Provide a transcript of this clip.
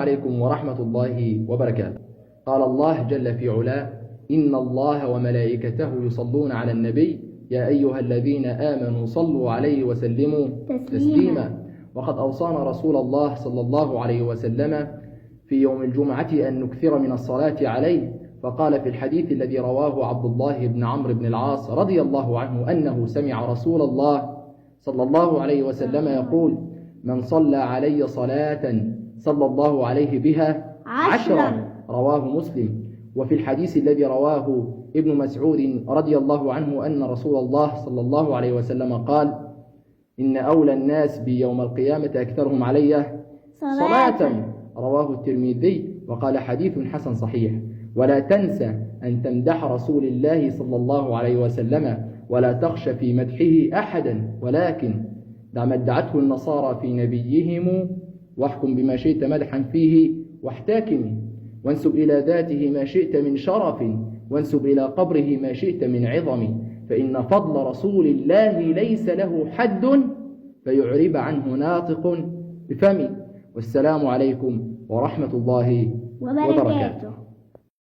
عليكم ورحمة الله وبركاته. قال الله جل في علاه: إن الله وملائكته يصلون على النبي يا أيها الذين آمنوا صلوا عليه وسلموا تسليما. وقد أوصانا رسول الله صلى الله عليه وسلم في يوم الجمعة أن نكثر من الصلاة عليه، فقال في الحديث الذي رواه عبد الله بن عمرو بن العاص رضي الله عنه أنه سمع رسول الله صلى الله عليه وسلم يقول: من صلى علي صلاة صلى الله عليه بها 10، رواه مسلم. وفي الحديث الذي رواه ابن مسعود رضي الله عنه أن رسول الله صلى الله عليه وسلم قال: إن أولى الناس بيوم القيامة أكثرهم علي صلاة، رواه الترمذي وقال حديث حسن صحيح. ولا تنسى أن تمدح رسول الله صلى الله عليه وسلم ولا تخش في مدحه أحدا، ولكن دع ما ادعته النصارى في نبيهم واحكم بما شئت مدحا فيه واحتاكم، وانسب إلى ذاته ما شئت من شرف، وانسب إلى قبره ما شئت من عظم، فإن فضل رسول الله ليس له حد فيعرب عنه ناطق بفمه. والسلام عليكم ورحمة الله وبركاته.